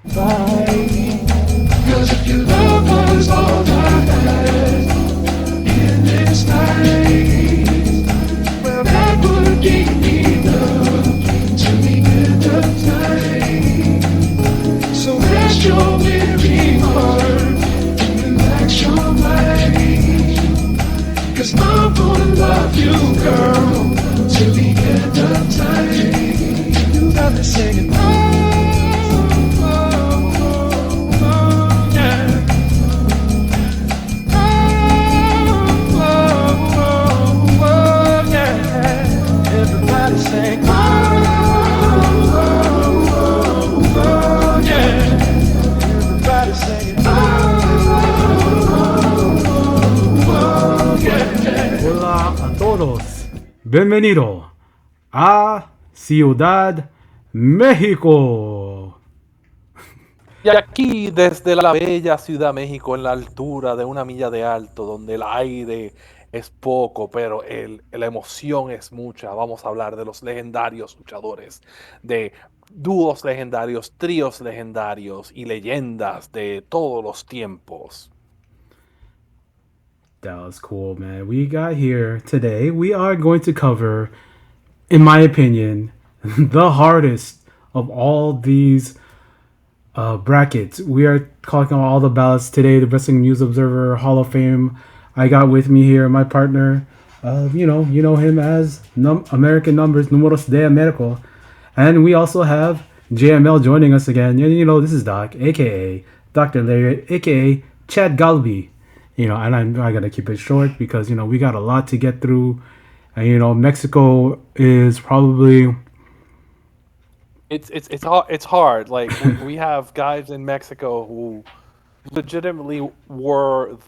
Cause if your love was all I had in this life, well, that would give me love to the end of time. So rest your weary heart and relax your mind. Cause I'm gonna love you, girl, till the end of time. You got me singing, everybody sing, everybody singing, Hola a todos. Bienvenido a Ciudad México. Y aquí, desde la bella Ciudad de México, en la altura de 1 milla de alto, donde el aire es poco, pero la emoción es mucha, vamos a hablar de los legendarios luchadores, de dúos legendarios, tríos legendarios y leyendas de todos los tiempos. That was cool, man. We got here today. We are going to cover, in my opinion, the hardest of all these brackets. We are collecting all the ballots today. The Wrestling News Observer Hall of Fame. I got with me here my partner. You know him as American Numbers, Números de Americo, and we also have JML joining us again. And this is Doc, aka Dr. Lariat, aka Chad Galbi. And I gotta keep it short because we got a lot to get through. And Mexico is probably It's hard. Like we have guys in Mexico who legitimately were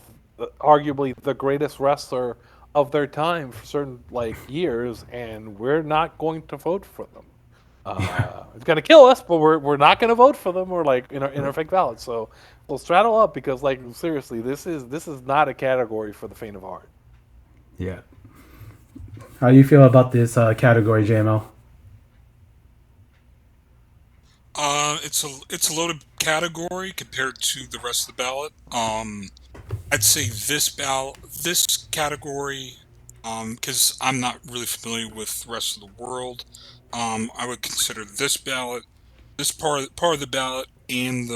arguably the greatest wrestler of their time for certain years, and we're not going to vote for them. It's gonna kill us, but we're not gonna vote for them. We're in our fake ballots. So we'll straddle up because seriously, this is not a category for the faint of heart. yeah. How do you feel about this category, JML? It's a loaded category compared to the rest of the ballot. I'd say this category, because I'm not really familiar with the rest of the world. I would consider this ballot, this part of the ballot, and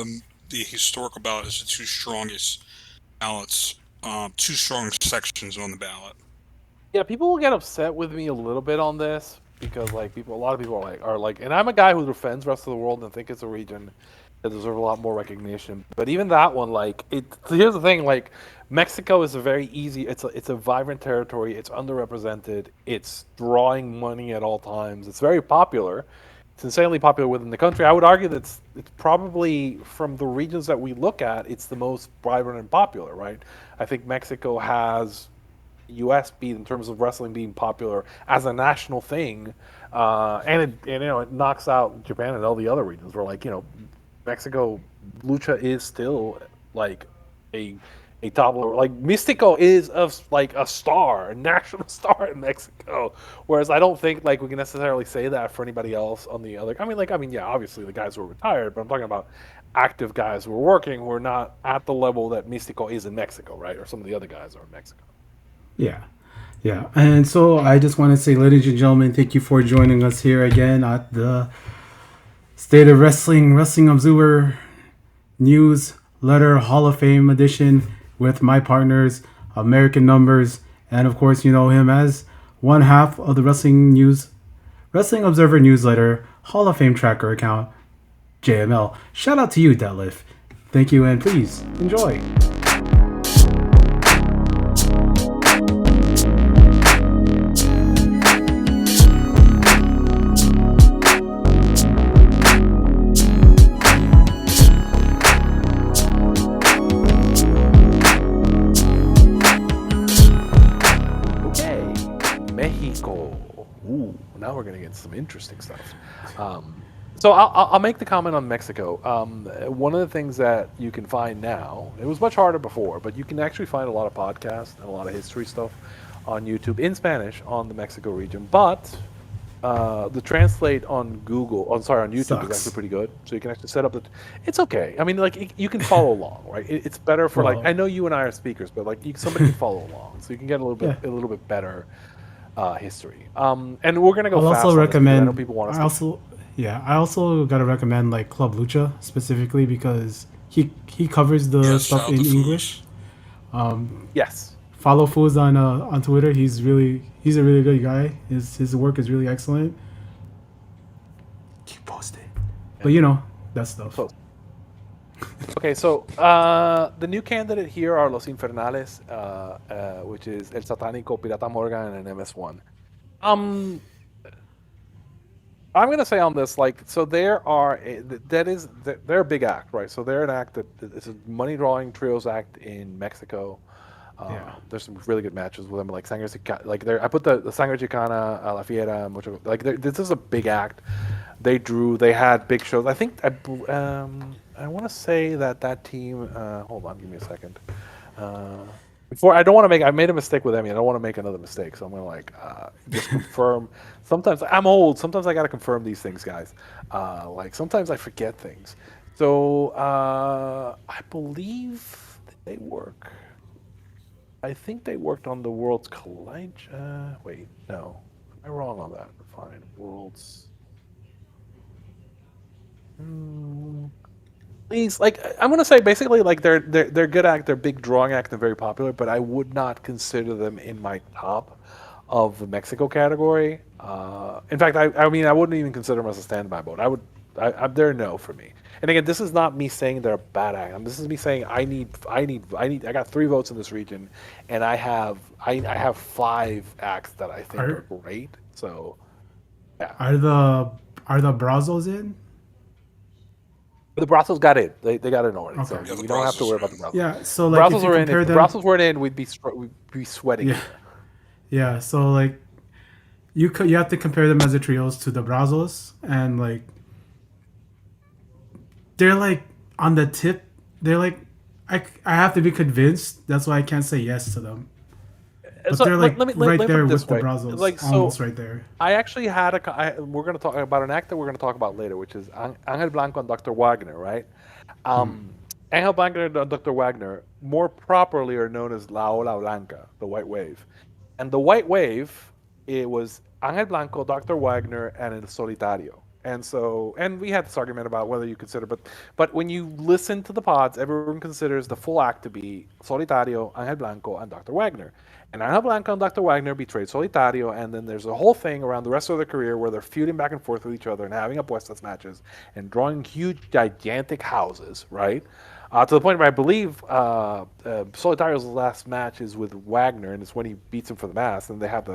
the historical ballot as the two strongest ballots, two strong sections on the ballot. Yeah, people will get upset with me a little bit on this because a lot of people are like, and I'm a guy who defends rest of the world and think it's a region that deserve a lot more recognition. But even that one, here's the thing, Mexico is a very easy, it's a vibrant territory, it's underrepresented, it's drawing money at all times, it's very popular, it's insanely popular within the country. I would argue that it's probably, from the regions that we look at, it's the most vibrant and popular, right? I think Mexico has U.S. beat in terms of wrestling being popular as a national thing, and it knocks out Japan and all the other regions. Where Mexico lucha is still a a top level. Mystico is a star, a national star in Mexico. Whereas I don't think we can necessarily say that for anybody else on the other. Yeah, obviously the guys who are retired, but I'm talking about active guys who are working who are not at the level that Mystico is in Mexico, right? Or some of the other guys are in Mexico. Yeah. Yeah. And so I just want to say, ladies and gentlemen, thank you for joining us here again at the State of Wrestling Observer Newsletter Hall of Fame edition with my partners, American Numbers, and of course, you know him as one half of the Wrestling Observer Newsletter Hall of Fame tracker account, JML. Shout out to you, Detlef. Thank you, and please enjoy. Now we're going to get some interesting stuff. So I'll make the comment on Mexico. One of the things that you can find now, it was much harder before, but you can actually find a lot of podcasts and a lot of history stuff on YouTube in Spanish on the Mexico region. But the translate on on YouTube is Sucks. actually pretty good. So you can actually set up the. It's okay. I mean, like you can follow along, right? It's better for like Well- I know you and I are speakers, but like somebody can follow along, so you can get a little bit better history. And we're gonna go I'll fast also on this because I know recommend. people want I to. also, yeah, I also gotta recommend like Club Lucha specifically because he covers the Yeah, stuff shout out in to Foos. English. Yes. Follow Foos on Twitter. He's a really good guy. His work is really excellent. Keep posting. But you know that stuff. Post. Okay, so the new candidate here are Los Infernales, which is El Satánico, Pirata Morgan, and MS1. I'm gonna say on this, like, so there are they're a big act, right? So they're an act that it's a money drawing trios act in Mexico. Yeah. There's some really good matches with them, like Sangre Chicana. Like I put the Sangre Chicana, La Fiera, mucho, like this is a big act. They had big shows. I think I want to say that team. Hold on, give me a second. Before I don't want to make. I made a mistake with Emmy. I don't want to make another mistake, so I'm gonna like just confirm. Sometimes I'm old. Sometimes I gotta confirm these things, guys. Like sometimes I forget things. So I believe they work. I think they worked on the World's Collide. Wait, no, am I wrong on that? Fine, Worlds. Please, like I'm gonna say, basically, like they're good act, they're big drawing act, they're very popular, but I would not consider them in my top of the Mexico category. In fact, I mean, I wouldn't even consider them as a standby vote. They're a no for me. And again, this is not me saying they're a bad act. This is me saying I got 3 votes in this region, and I have 5 acts that I think are great. So, yeah. Are the Brazos in? The Brazos got in. They got in already, so Okay. Yeah, the we don't have to Brazos worry are about the in. Brazos. Yeah. So like Brazos if you are in. compare If the them, Brazos weren't in, we'd be sweating. Yeah. Yeah. So like you have to compare them as a trios to the Brazos, and like they're like on the tip. They're like I have to be convinced. That's why I can't say yes to them. But So they're like let me right put there it this with the way. Brazos, Like, so almost right there. I actually had we're going to talk about an act that we're going to talk about later, which is Angel Blanco and Dr. Wagner, right? Angel Blanco and Dr. Wagner, more properly, are known as La Ola Blanca, the White Wave. And the White Wave, it was Angel Blanco, Dr. Wagner, and El Solitario. And we had this argument about whether you consider, but when you listen to the pods, everyone considers the full act to be Solitario, Angel Blanco, and Dr. Wagner. And Angel Blanco and Dr. Wagner betrayed Solitario, and then there's a whole thing around the rest of their career where they're feuding back and forth with each other and having apuestas matches and drawing gigantic houses, right? To the point where I believe Solitario's last match is with Wagner, and it's when he beats him for the mask, and they have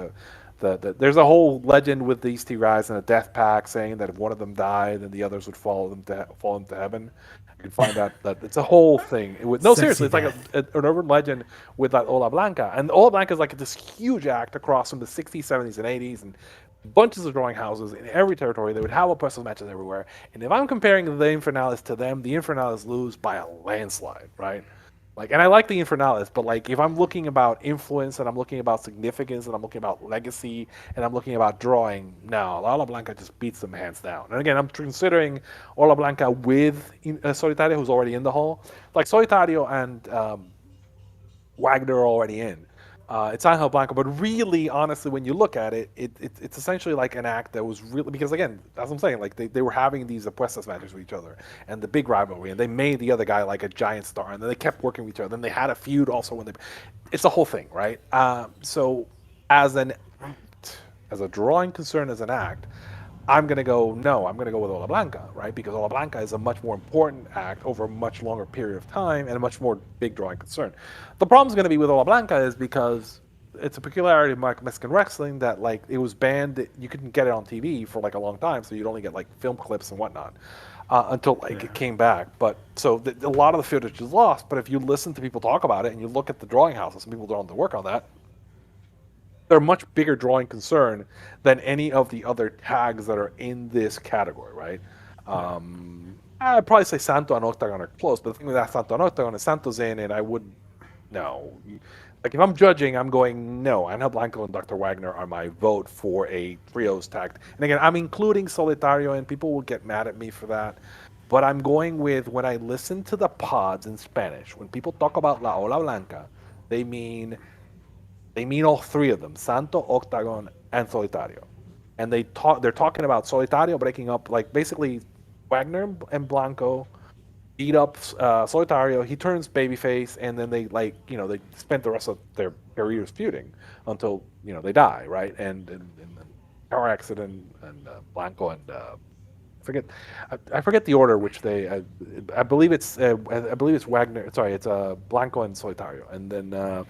there's a whole legend with these 2 guys in a death pact saying that if one of them died, then the others would fall into heaven. You can find out that it's a whole thing. Seriously, it's like an urban legend with that Ola Blanca. And Ola Blanca is like this huge act across from the 60s, 70s, and 80s, and bunches of drawing houses in every territory. They would have oppressive matches everywhere. And if I'm comparing the Infernales to them, the Infernales lose by a landslide, right? Like, and I like the Infernales, but like if I'm looking about influence and I'm looking about significance and I'm looking about legacy and I'm looking about drawing, no, Ola Blanca just beats them hands down. And again, I'm considering Ola Blanca with Solitario, who's already in the hall. Like Solitario and Wagner are already in. It's Angel Blanco, but really, honestly, when you look at it, it's essentially like an act that was really, because again, as I'm saying, like they were having these apuestas matches with each other and the big rivalry, and they made the other guy like a giant star, and then they kept working with each other. Then they had a feud also it's a whole thing, right? So as a drawing concern, as an act, I'm going to go with Ola Blanca, right? Because Ola Blanca is a much more important act over a much longer period of time and a much more big drawing concern. The problem is going to be with Ola Blanca is because it's a peculiarity of Mexican wrestling that like it was banned, you couldn't get it on TV for like a long time, so you'd only get like film clips and whatnot until it came back. But so a lot of the footage is lost, but if you listen to people talk about it and you look at the drawing houses and people don't work on that, they're a much bigger drawing concern than any of the other tags that are in this category, right? I'd probably say Santo and Octagon are close, but the thing with that Santo and Octagon is Santo's in, and I wouldn't. No, Like if I'm judging, I'm going no. Angel Blanco and Dr. Wagner are my vote for a trios tag. And again, I'm including Solitario, and people will get mad at me for that. But I'm going with when I listen to the pods in Spanish. When people talk about La Ola Blanca, they mean all three of them: Santo, Octagon, and Solitario. And they're talking about Solitario breaking up, like basically Wagner and Blanco beat up Solitario. He turns babyface, and then they they spent the rest of their careers feuding until they die, right? And car accident, and Blanco and I forget the order which they I believe it's Wagner. Sorry, it's Blanco and Solitario, and then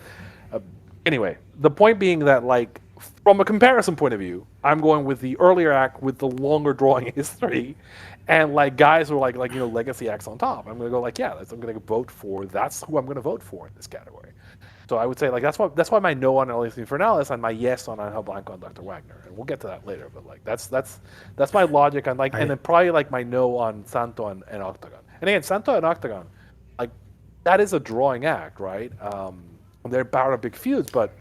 anyway, the point being that like from a comparison point of view, I'm going with the earlier act with the longer drawing history, and like guys who are like legacy acts on top. I'm gonna go like I'm gonna vote for. That's who I'm gonna vote for in this category. So I would say like that's why my no on Alias Infernalis and my yes on Angel Blanco and Dr. Wagner, and we'll get to that later. But like that's my logic on and then probably like my no on Santo and Octagon. And again, Santo and Octagon, like that is a drawing act, right? They're part of big feuds, but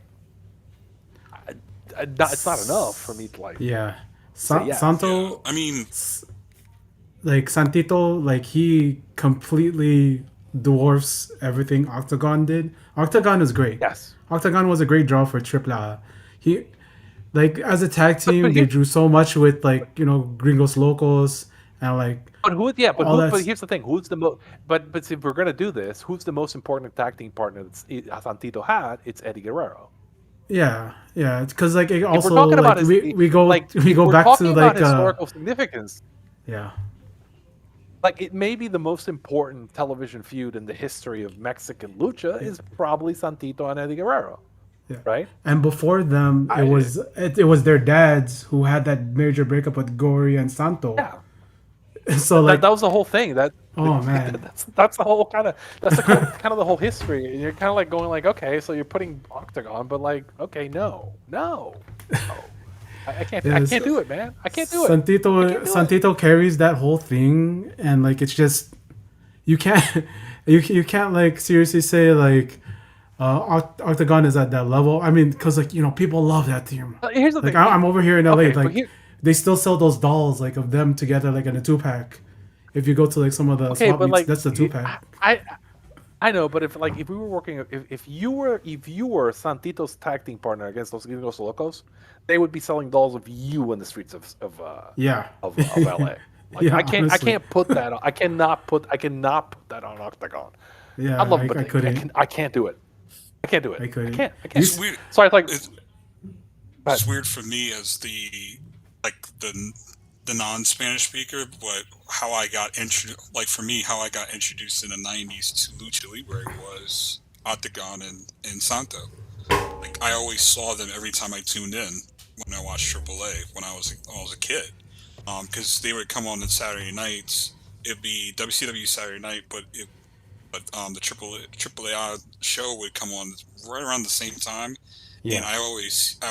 it's not enough for me to like. Yeah, say yes. Santo. Yeah. I mean, like Santito, like he completely dwarfs everything Octagon did. Octagon is great. Yes, Octagon was a great draw for AAA. He, like as a tag team, they drew so much with like Gringos Locos and like. But here's the thing: who's the most? But if we're gonna do this, who's the most important tag team partner that Santito had? It's Eddie Guerrero. Yeah, because like it also we're talking about we go back to like historical significance. Yeah. Like it may be the most important television feud in the history of Mexican lucha is probably Santito and Eddie Guerrero. Yeah. Right. And before them, it was their dads who had that major breakup with Gory and Santo. Yeah. So like that was the whole thing. Man, that's the whole kind of kind of the whole history. And you're kind of like going like, okay, so you're putting Octagon, but like, okay, no. I can't do it, man. I can't do it. Santito carries that whole thing, and like it's just you can't like seriously say like Octagon is at that level. I mean, because like people love that team. Here's the thing. I'm over here in LA, they still sell those dolls like of them together like in a 2-pack. If you go to like some of the swap meets, like, that's the 2-pack. I know, but if we were working, if you were Santito's tag team partner against those Locos, they would be selling dolls of you in the streets of LA. Like, I can't put that on. I cannot put that on Octagon. Yeah, I love it, I but couldn't. I can't do it. I can't do it. I couldn't. I can't. It's weird. So I like. It's weird for me as the non-Spanish speaker, but how I got introduced, like for me, how I got introduced in the '90s to Lucha Libre was Octagon and Santo. Like I always saw them every time I tuned in when I watched AAA when I was a kid, because they would come on Saturday nights. It'd be WCW Saturday night, but the AAA show would come on right around the same time, and I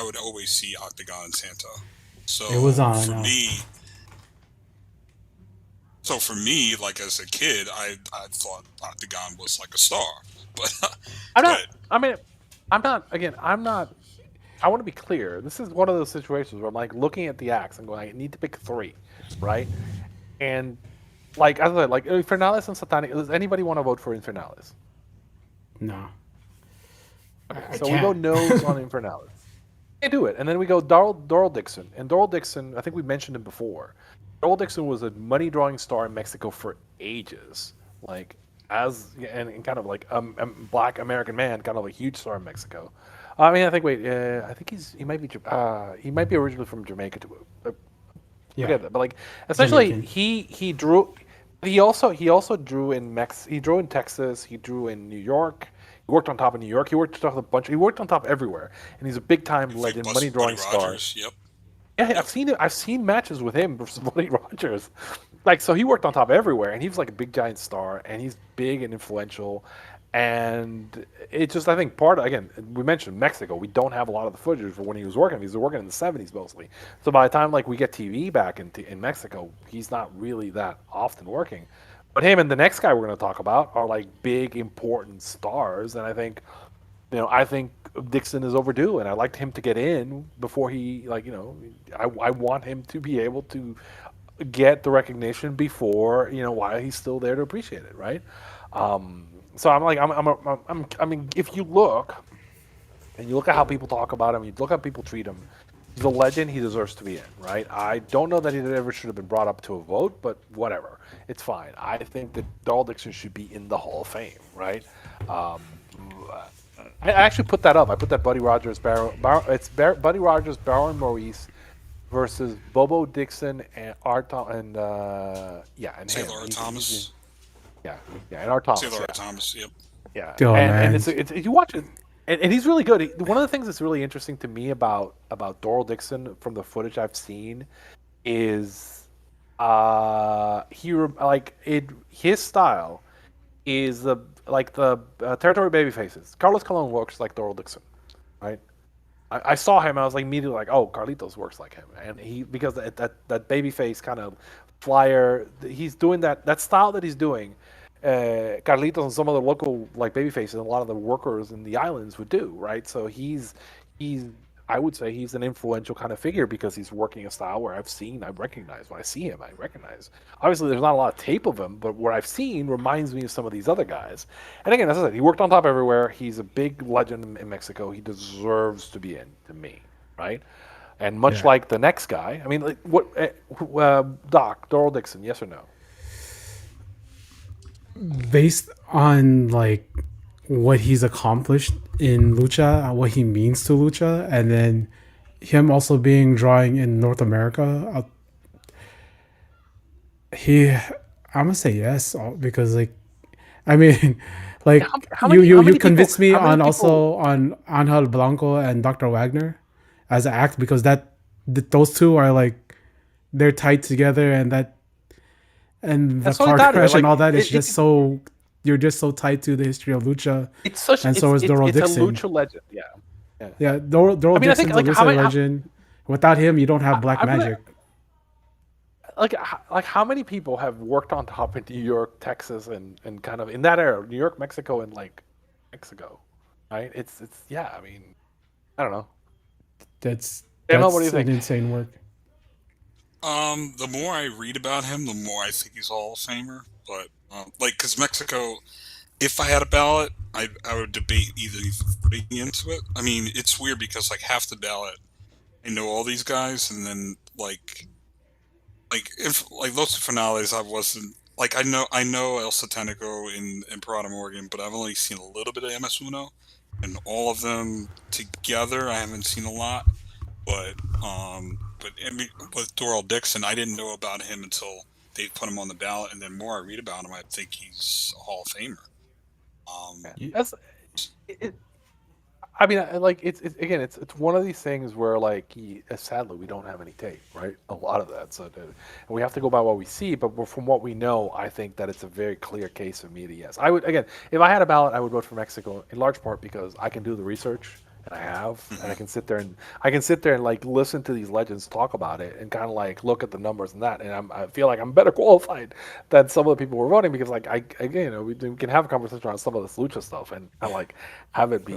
would always see Octagon and Santo. So it was on for me. So for me, like as a kid, I thought Octagon was like a star, but I'm not. I want to be clear. This is one of those situations where I'm like looking at the acts and going, I need to pick 3, right? And like as I said, like Infernalis and Satanic. Does anybody want to vote for Infernalis? No. Okay, so we go no's on Infernalis. Can't do it. And then we go Doral Dixon. And Doral Dixon, I think we mentioned him before. Doral Dixon was a money drawing star in Mexico for ages. Like and kind of like a black American man, kind of a huge star in Mexico. I mean, I think he might be originally from Jamaica too. Forget that, but like essentially he drew. He also drew in He drew in Texas. He drew in New York. He worked on top of New York. He worked on He worked on top everywhere, and he's a big time legend, money drawing star. Yep. Yeah, I've seen matches with him versus Buddy Rogers. Like, so he worked on top everywhere, and he was like a big giant star, and he's big and influential. And it's just, I think again, we mentioned Mexico. We don't have a lot of the footage for when he was working. He was working in the 70s mostly. So by the time like we get TV back in Mexico, he's not really that often working. But him and the next guy we're going to talk about are like big important stars, and I think I think Dixon is overdue, and I'd like him to get in before he, I want him to be able to get the recognition before, while he's still there to appreciate it, right? So I'm like, I mean, if you look and you look at how people talk about him, you look at how people treat him, he's a legend. He deserves to be in, right? I don't know that he ever should have been brought up to a vote, but whatever, it's fine. I think that Darrell Dixon should be in the Hall of Fame, right? I actually put that up. I put that Buddy Rogers, Buddy Rogers, Baron Maurice versus Bobo Dixon and Art and and him. Taylor R. Thomas. Yeah, and Art Thomas. Taylor R. Thomas. Yep. Yeah, Oh, and man. it's you watch it, and he's really good. One of the things that's really interesting to me about Darrell Dixon from the footage I've seen is his style is the territory baby faces. Carlos Colon works like Darrell Dixon, right? I saw him. I was like immediately like, oh, Carlitos works like him, and because that baby face kind of flyer, he's doing that style that he's doing. Carlitos and some other local baby faces, and a lot of the workers in the islands would do, right? So he's I would say he's an influential kind of figure because he's working a style where I recognize when I see him, I recognize. Obviously, there's not a lot of tape of him, but what I've seen reminds me of some of these other guys. And again, as I said, he worked on top everywhere. He's a big legend in Mexico. He deserves to be in, to me, right? And much like the next guy, I mean, Doc, Darrell Dixon, yes or no? Based on what he's accomplished in lucha, what he means to lucha, and then him also being drawing in North America, I'm gonna say yes because I mean, how many you convinced me how many on people- also on Angel Blanco and Dr. Wagner as an act because those two are they're tied together and the That's what I car got, crash like, and all that is it- just so you're just so tied to the history of lucha. It's such And so is Darrell it's Dixon. a lucha legend, yeah. Yeah, Darrell I mean, I Dixon's think, a how lucha many- legend. Without him, you don't have Black I'm gonna- Magic. How many people have worked on top in New York, Texas, and kind of in that era, New York, Mexico, and Mexico, right? It's I mean, I don't know. That's JML, what do you think? an insane work. The more I read about him, the more I think he's a Hall of Famer. But because Mexico, if I had a ballot, I would debate either putting into it. I mean, it's weird because half the ballot, I know all these guys, and then if Los Finales, I wasn't I know El Satanico in Parada Morgan, but I've only seen a little bit of MS Uno, and all of them together, I haven't seen a lot. But I mean, with Darrell Dixon, I didn't know about him until they put him on the ballot, and then more I read about him, I think he's a Hall of Famer. That's it. I mean, it's one of these things where sadly we don't have any tape, right? A lot of that, and we have to go by what we see. But from what we know, I think that it's a very clear case of me to yes. I would if I had a ballot, I would vote for Mexico in large part because I can do the research. And I have, and I can sit there and listen to these legends talk about it and kind of look at the numbers and that, and I feel like I'm better qualified than some of the people who are voting because we can have a conversation around some of this lucha stuff and have it be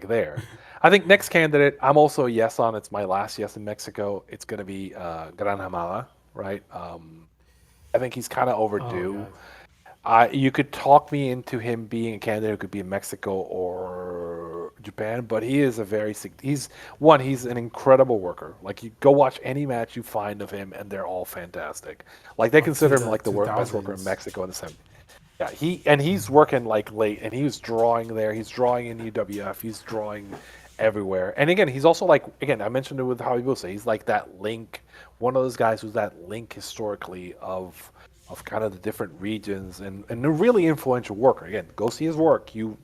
there. I think next candidate I'm also a yes on. It's my last yes in Mexico. It's gonna be Gran Hamada, right? I think he's kind of overdue. You could talk me into him being a candidate who could be in Mexico or Japan, but he is he's an incredible worker. You go watch any match you find of him, and they're all fantastic. They consider him the best worker in Mexico in the same. Yeah, he's working late, and he was drawing there. He's drawing in UWF. He's drawing everywhere. And again, he's also I mentioned it with Javi Busa. He's that link, one of those guys who's that link historically of kind of the different regions and a really influential worker. Again, go see his work. You'll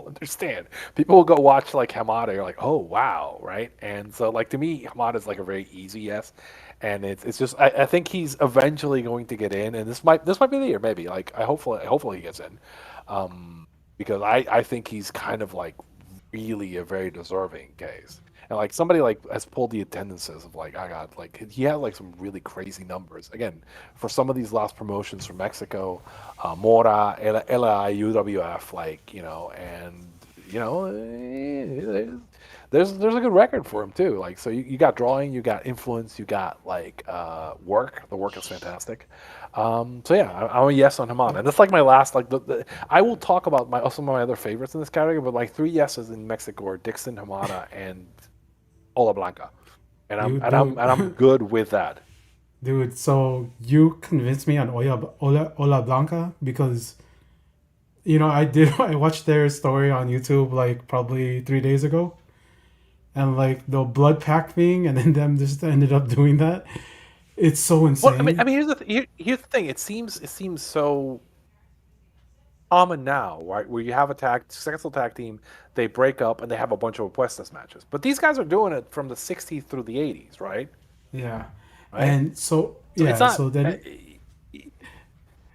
understand. People will go watch Hamada. You're oh wow, right? And so to me, Hamada is a very easy yes. And it's just I think he's eventually going to get in, and this might be the year maybe. Hopefully he gets in, because I think he's kind of really a very deserving case. And somebody has pulled the attendances of he had some really crazy numbers again for some of these last promotions from Mexico, Mora, LA, UWF, and there's a good record for him too. Like, so you got drawing, you got influence, you got like work. The work is fantastic. So yeah, I'm a yes on Hamada, and that's like my last like I will talk about some of my other favorites in this category, but like 3 yeses in Mexico are Dixon, Hamada, and Ola Blanca, and I'm good with that. Dude, so you convinced me on Ola Blanca because I watched their story on YouTube like probably 3 days ago, and like the Blood Pact thing, and then them just ended up doing that. It's so insane. Well, I mean, here's the thing. It seems so common now, right? Where you have a successful tag team, they break up and they have a bunch of Apuestas matches. But these guys are doing it from the '60s through the '80s, right? Yeah, Right? and so yeah, it's not. so then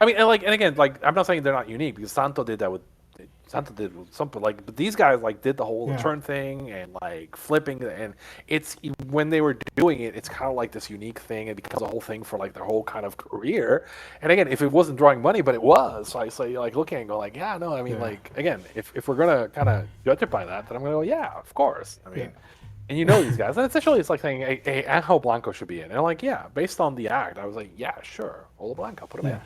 I mean, and again, like I'm not saying they're not unique because Santo did with something like, but these guys like did the whole Yeah. turn thing and like flipping, and it's when they were doing it, it's kind of like this unique thing, and becomes a whole thing for like their whole kind of career. And again, if it wasn't drawing money, but it was, so you're like looking and go like, yeah, no, I mean, Yeah. like again, if we're gonna kind of judge it by that, then I'm gonna go, yeah, of course. I mean. Yeah. And these guys, and essentially it's like saying, hey, Angel Blanco should be in. And I'm like, yeah, based on the act, I was like, yeah, sure, Ola Blanco, put him Yeah.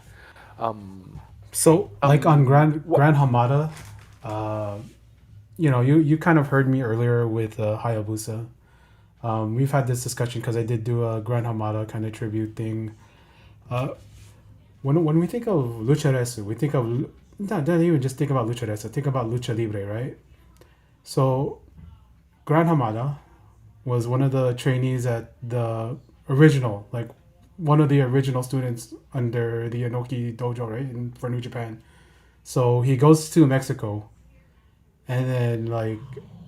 in. So like on Grand Hamada, you kind of heard me earlier with Hayabusa. We've had this discussion because I did do a Grand Hamada kind of tribute thing. When we think of Lucha Resu, we think of not even just think about Lucha Resu, think about Lucha Libre, right? So Grand Hamada was one of the trainees at the original, like one of the original students under the Inoki dojo, right, for New Japan. So he goes to Mexico, and then like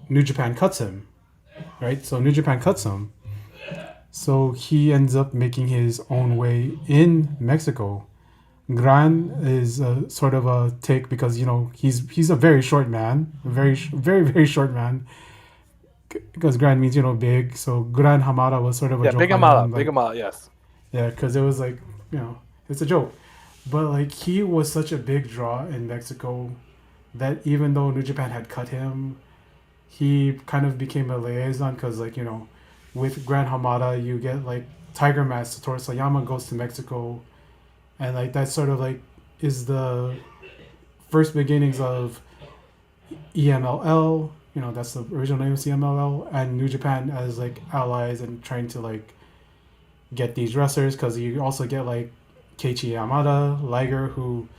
New Japan cuts him, right? So New Japan cuts him. So he ends up making his own way in Mexico. Gran is sort of a take because he's a very short man, a very very short man. Because Gran means big, so Gran Hamada was sort of a joke. Big Hamada, yes. Yeah, because it was like, it's a joke. But like he was such a big draw in Mexico that even though New Japan had cut him, he kind of became a liaison because like, with Gran Hamada, you get like Tiger Mask, Satoru Sayama goes to Mexico, and like that sort of like is the first beginnings of EMLL, that's the original name of CMLL, and New Japan as like allies and trying to like get these wrestlers, because you also get like Keiichi Yamada, Liger, who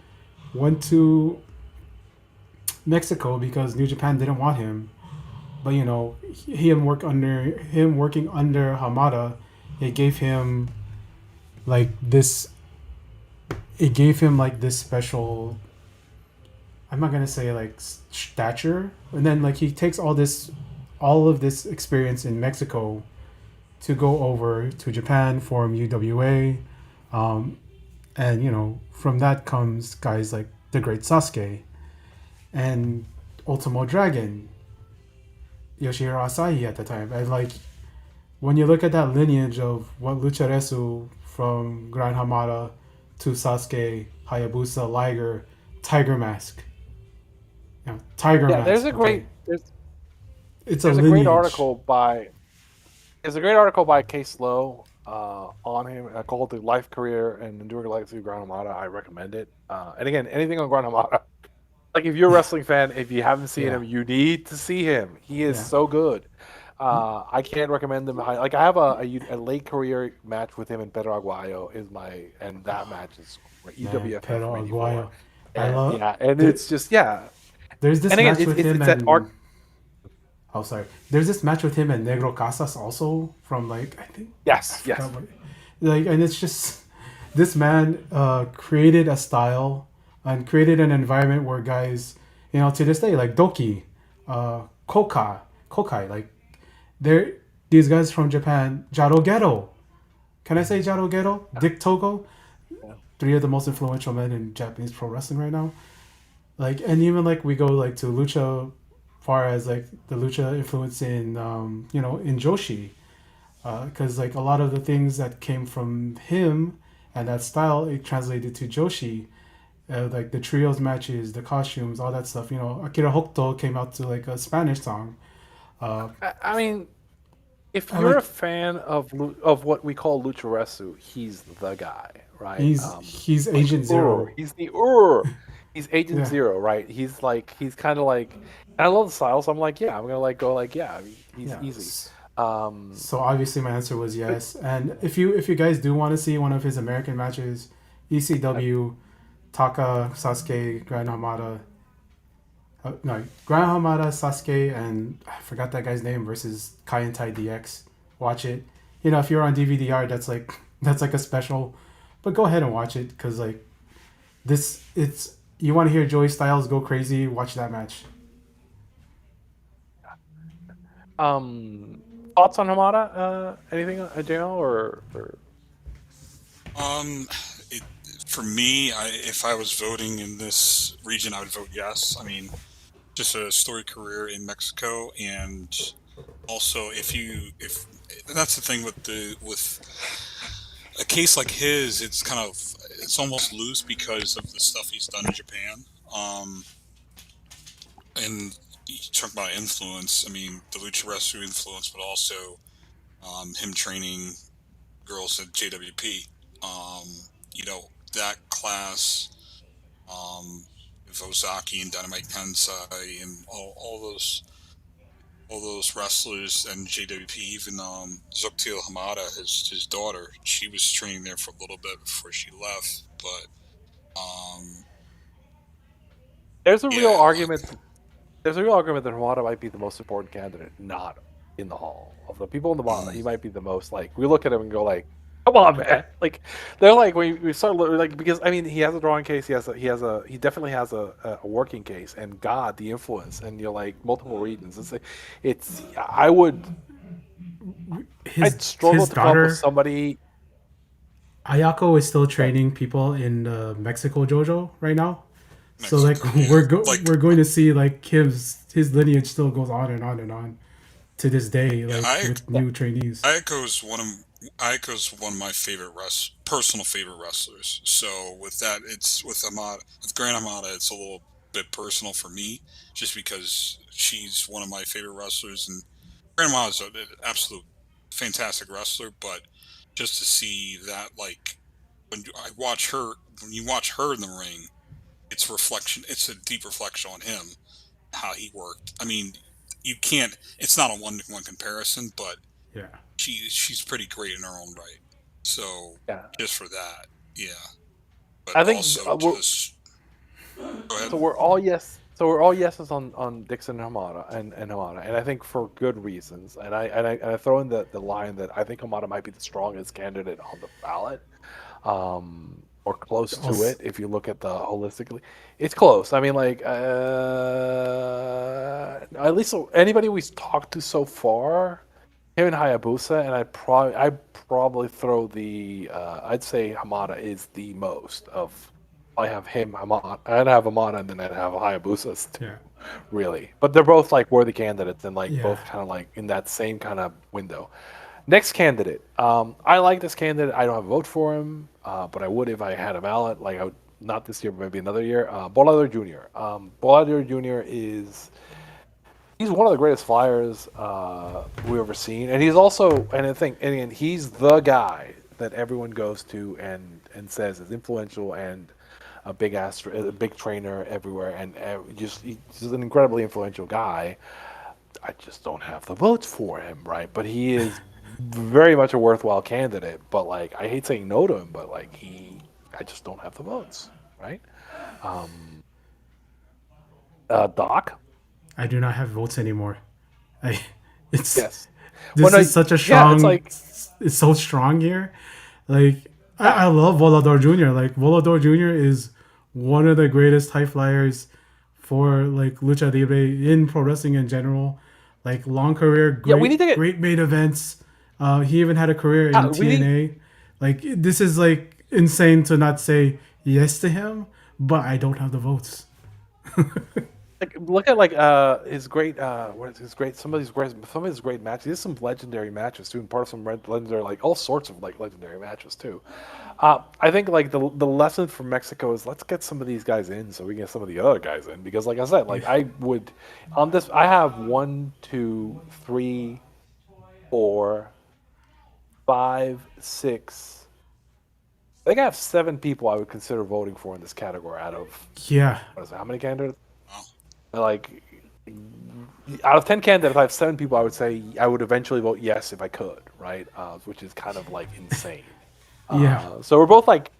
went to Mexico because New Japan didn't want him, but him working under Hamada, it gave him like this special, I'm not gonna say like stature, and then like he takes all of this experience in Mexico to go over to Japan, form UWA, and from that comes guys like the Great Sasuke and Ultimo Dragon, Yoshihiro Asahi at the time, and like when you look at that lineage of what Lucha Resu from Gran Hamada to Sasuke, Hayabusa, Liger, Tiger Mask. Tiger Mask. There's a great There's a great article by Case Lowe on him called "The Life, Career, and Enduring Legacy of Gran Hamada." I recommend it. And again, anything on Gran Hamada, like if you're a wrestling fan, if you haven't seen him, you need to see him. He is so good. I can't recommend him. Like I have a late career match with him in Pedro Aguayo and that match is EWF Pedro from Aguayo. 84. It's just There's this and again, match with him it's that art. Oh, sorry. There's this match with him and Negro Casas also from like I think. Yes. Like, and it's just this man created a style and created an environment where guys, to this day, like Doki, Kokai, like these guys from Japan, Jaro Gero. Can I say Jaro Gero? Dick Togo. Yeah. 3 of the most influential men in Japanese pro wrestling right now. Like, and even like we go like to Lucha, far as like the Lucha influence in in Joshi, because like a lot of the things that came from him and that style, it translated to Joshi, like the trios matches, the costumes, all that stuff. You know, Akira Hokuto came out to like a Spanish song. I mean, if I you're like a fan of what we call lucharesu, he's the guy, right? he's Like Agent Zero. He's the Ur. He's Agent Yeah, Zero, right? He's kind of like. And I love the style, so I'm like, yeah, I'm gonna like go like, yeah, I mean, he's yeah. easy. Um, So obviously my answer was but yes. And if you guys do want to see one of his American matches, ECW, Taka, Sasuke, Grand Hamada. No, Grand Hamada, Sasuke, and I forgot that guy's name versus Kai and Tai DX. Watch it. You know, if you're on DVD-R, that's like a special. But go ahead and watch it because like this, it's you want to hear Joey Styles go crazy. Watch that match. thoughts on Hamada? Anything, JML or Um, it, for me, if I was voting in this region, I would vote yes. I mean, just a storied career in Mexico, and also if and that's the thing with a case like his, it's almost loose because of the stuff he's done in Japan. And you talk about influence. I mean, the Lucha Wrestling influence, but also him training girls at JWP. Um, you know, that class, Ozaki and Dynamite Tensai and all those wrestlers and JWP, even Zoktil Hamada, his daughter, she was training there for a little bit before she left. But there's a real yeah, argument. There's a real argument that Hamada might be the most important candidate, not in the hall of the people in the bottom. He might be the most like we look at him and go like, "Come on, man!" Like they're like we start like because I mean he has a drawing case, he definitely has a working case, and God the influence, and you're like multiple regions. I'd struggle His to come up with daughter somebody. Ayako is still training people in the Mexico JoJo right now. So like Mexico, yeah. we're going to see like his lineage still goes on and on and on to this day, Yeah, like with new trainees. Ayako's one of my personal favorite wrestlers. So with that, it's with Grand Amada, it's a little bit personal for me, just because she's one of my favorite wrestlers, and Grand Amada's an absolute fantastic wrestler. But just to see that, like when you watch her in the ring, it's a deep reflection on him, how he worked. I mean, you can't. It's not a one-to-one comparison, but Yeah. she's pretty great in her own right. So Yeah, just for that, yeah. But I think also just go ahead. so. We're all yes. So we're all yeses on Dixon and Hamada and Hamada, and I think for good reasons. And I throw in the line that I think Hamada might be the strongest candidate on the ballot. Or close to Also, it if you look at the holistically. It's close. I mean, like, at least anybody we've talked to so far, him and Hayabusa, and I'd probably throw I'd say Hamada is the most of. I have him, Hamada, I'd have Hamada, and then I'd have Hayabusa too, yeah. really. But they're both like worthy candidates and like Yeah. both kind of like in that same kind of window. Next candidate. I like this candidate. I don't have a vote for him, but I would if I had a ballot. Like I would, not this year, but maybe another year. Bolader Jr. Bolader Jr. He's one of the greatest flyers we've ever seen, and he's also and he's the guy that everyone goes to and says is influential and a big trainer everywhere, and he's an incredibly influential guy. I just don't have the votes for him, right? But he is very much a worthwhile candidate. But like, I hate saying no to him, but like I just don't have the votes, right? Doc, I do not have votes anymore. I it's yes. this Well, no, is such a yeah, strong. It's so strong here. Like I love Volador Jr. Like Volador Jr. is one of the greatest high flyers for like lucha libre in pro wrestling in general. Like long career, yeah, we need to get. great main events. He even had a career in We need, TNA. Like this is like insane to not say yes to him, but I don't have the votes. Like, look at his great what is his great some of his great matches. He has some legendary matches too, and part of some legendary like all sorts of like legendary matches too. I think like the lesson for Mexico is let's get some of these guys in so we can get some of the other guys in because like I said, like I would on this I have 1, 2, 3, 4, 5, 6. I think I have 7 people I would consider voting for in this category out of Yeah. what is it, how many candidates? Wow. Like out of 10 candidates, I have 7 people I would say I would eventually vote yes if I could, right? Which is kind of like insane. Yeah. So we're both like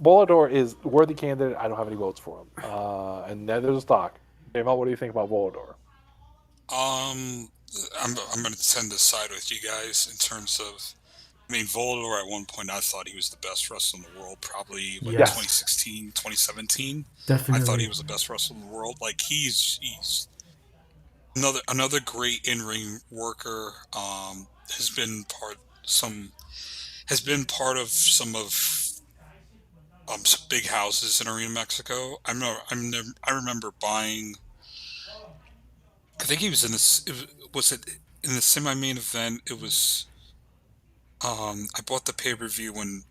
Volador is a worthy candidate. I don't have any votes for him. And neither does Doc. JML, what do you think about Volador? I'm going to tend to side with you guys in terms of. I mean, Volador at one point, I thought he was the best wrestler in the world. Probably like Yes. 2016, 2017. Definitely. I thought he was the best wrestler in the world. Like he's another great in-ring worker. Has been part of some big houses in Arena Mexico. I remember buying. I think he was in this. Was it in the semi-main event? It was. I bought the pay-per-view when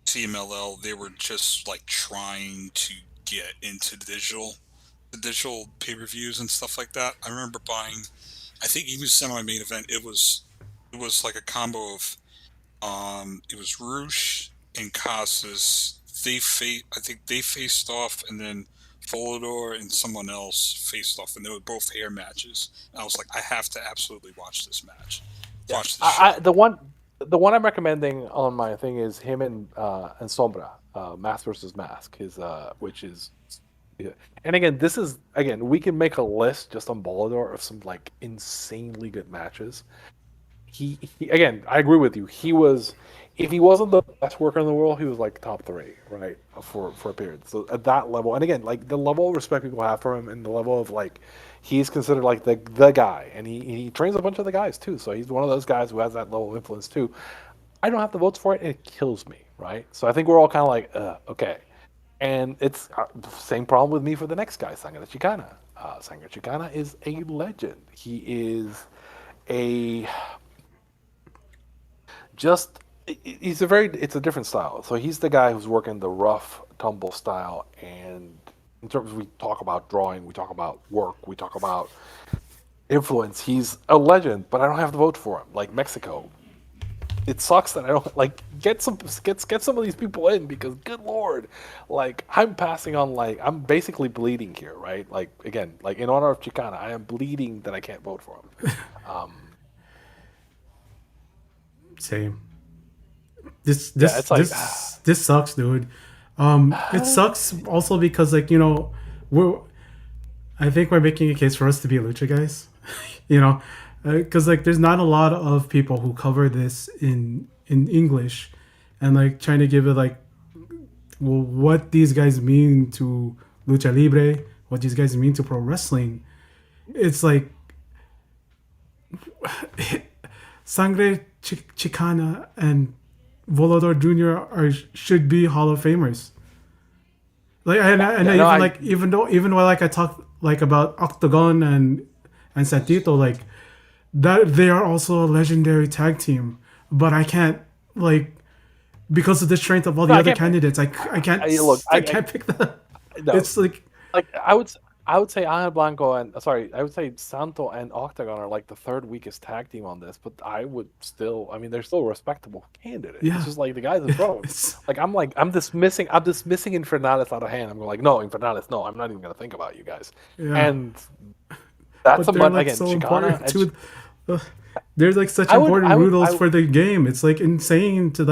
CMLL they were just like trying to get into the digital pay-per-views and stuff like that. I remember buying. I think he was semi-main event. It was like a combo of it was Roosh and Casas. I think they faced off, and then Volador and someone else faced off, and they were both hair matches. And I was like, I have to absolutely watch this match. Watch this show. The one I'm recommending on my thing is him and Sombra, Mask versus Mask, which is. Yeah. And again, we can make a list just on Volador of some like insanely good matches. He again, I agree with you. If he wasn't the best worker in the world, he was like top 3, right? For a period. So at that level, and again, like the level of respect people have for him, and the level of like he's considered like the guy, and he trains a bunch of the guys too. So he's one of those guys who has that level of influence too. I don't have the votes for it, and it kills me, right? So I think we're all kind of like, okay. And it's the same problem with me for the next guy, Sangre Chicana. Sangre Chicana is a legend. He is it's a different style. So he's the guy who's working the rough tumble style, and in terms of we talk about drawing, we talk about work, we talk about influence. He's a legend, but I don't have the vote for him. Like Mexico, it sucks that I don't like get some of these people in because good lord, like I'm passing on like I'm basically bleeding here, right? Like again, like in honor of Chicana, I am bleeding that I can't vote for him. Same. This sucks, dude. It sucks also because like I think we're making a case for us to be lucha guys, because like there's not a lot of people who cover this in English, and like trying to give it like, well, what these guys mean to lucha libre, what these guys mean to pro wrestling. It's like Sangre Chicana and Volador Jr. should be Hall of Famers. Like even while like I talk like about Octagon and Santito, like that they are also a legendary tag team, but I can't like because of the strength of all the other candidates. I can't pick them. No. It's like I would say Ana Blanco I would say Santo and Octagon are like the third weakest tag team on this, but I would still, I mean, they're still a respectable candidate. Yeah. It's just like the guys in front of them. I'm dismissing Infernales out of hand. I'm going like, no, Infernales, no, I'm not even going to think about you guys. Yeah. And that's again, so Chicana. They're like such important noodles for the game. It's like insane to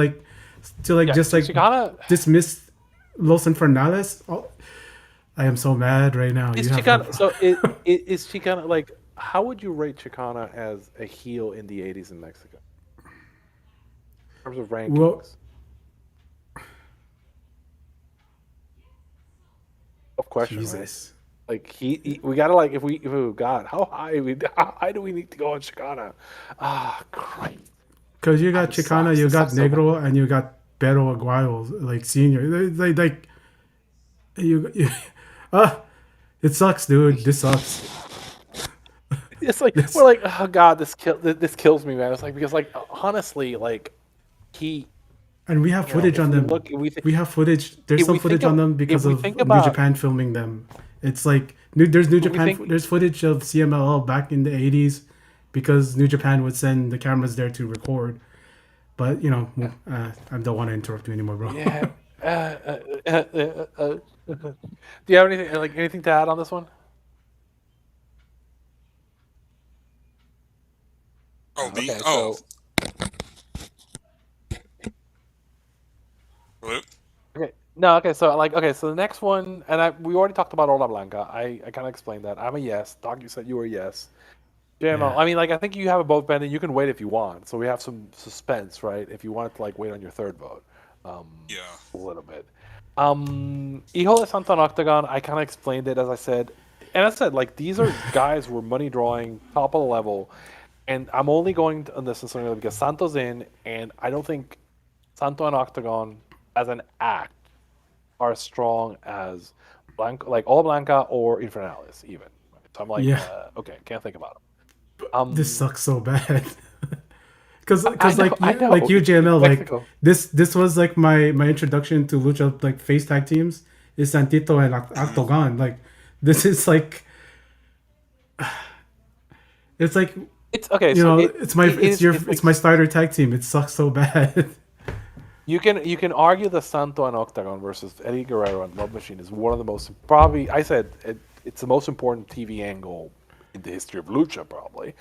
just like Chicana, dismiss Los Infernales. I am so mad right now. Is Chicana like? How would you rate Chicana as a heel in the '80s in Mexico? In terms of rankings. Well, of question. Jesus. Right? Like we gotta like if we God, how high do we need to go on Chicana? Ah, Christ. Because you got Chicana, you got Negro, and you got Pero Aguayo, like senior. Like you It sucks, dude. This sucks. It's like This, we're like, oh god, this kills me, man. It's like because like honestly, like he, and we have you know, footage on them. We have footage. There's some footage on them if because we of think New about Japan filming them. It's like there's New if we Japan. think There's footage of CMLL back in the '80s because New Japan would send the cameras there to record. But you know, I don't want to interrupt you anymore, bro. yeah. Do you have anything to add on this one? Oh, Okay, so hello? okay, no, okay, so so the next one, and we already talked about Ola Blanca. I kind of explained that. I'm a yes. Doc, you said you were a yes. JML, Yeah. I mean, like, I think you have a vote, Ben, and you can wait if you want. So we have some suspense, right? If you wanted to, like, wait on your third vote, Yeah. a little bit. Hijo de Santo and Octagon, I kind of explained it, as I said. And I said, like, these are guys who are money drawing, top of the level. And I'm only going on this necessarily because Santo's in, and I don't think Santo and Octagon, as an act, are as strong as Blanca, like Ola Blanca or Infernalis, even. So I'm like, Yeah. Okay, can't think about them. This sucks so bad. Cause I know, like I you know. like you JML like Mexico. this was like my introduction to lucha like face tag teams is Santito and Octagon. Like this is like it's like It's okay. you So know it, it's my it is, it's my starter tag team. It sucks so bad. you can argue the Santo and Octagon versus Eddie Guerrero and Love Machine is one of the most probably I said it's the most important TV angle in the history of lucha probably.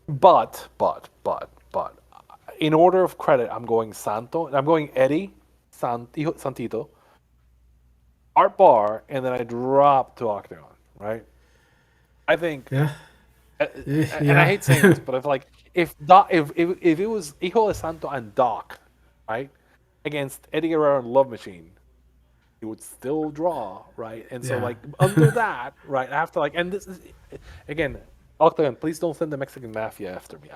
But in order of credit, I'm going Santo. I'm going Eddie, Santito, Art Bar, and then I drop to Octagon. Right. I think. Yeah. And I hate saying this, but if it was Hijo de Santo and Doc, right, against Eddie Guerrero and Love Machine, he would still draw, right? And so Yeah. under that, right, I have to and this is again, Octagon, please don't send the Mexican mafia after me.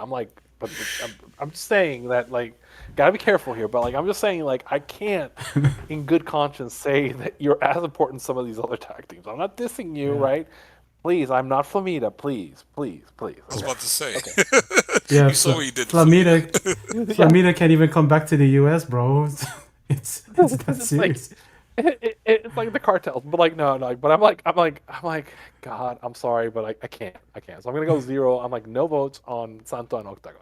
But I'm just saying that gotta be careful here. But I'm just saying I can't, in good conscience, say that you're as important as some of these other tag teams. I'm not dissing you, right? Please, I'm not Flamita. Please. I was about to say. Yeah. You saw what he did. Flamita can't even come back to the US, bro. It's that serious. It's like the cartels, but no. But I'm like, God, I'm sorry, but I can't. So I'm gonna go 0. I'm like, no votes on Santo and Octagon.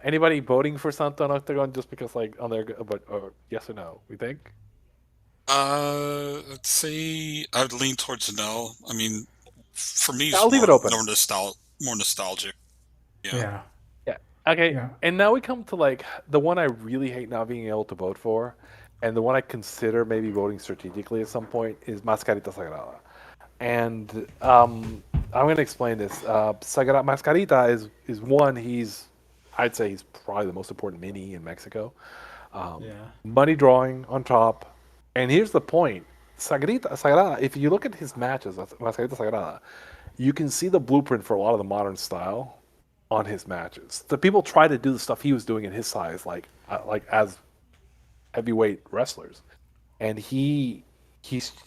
Anybody voting for Santo and Octagon just because on their, but yes or no? We think. Let's say I would lean towards no. I mean, for me, I'll leave it open. More nostalgic. Yeah. Yeah. Okay. Yeah. And now we come to the one I really hate not being able to vote for, and the one I consider maybe voting strategically at some point is Mascarita Sagrada. And I'm going to explain this. Mascarita is one. I'd say he's probably the most important mini in Mexico. Money drawing on top. And here's the point. Sagrada, if you look at his matches, Mascarita Sagrada, you can see the blueprint for a lot of the modern style on his matches. The people try to do the stuff he was doing in his size, like as heavyweight wrestlers, and he's just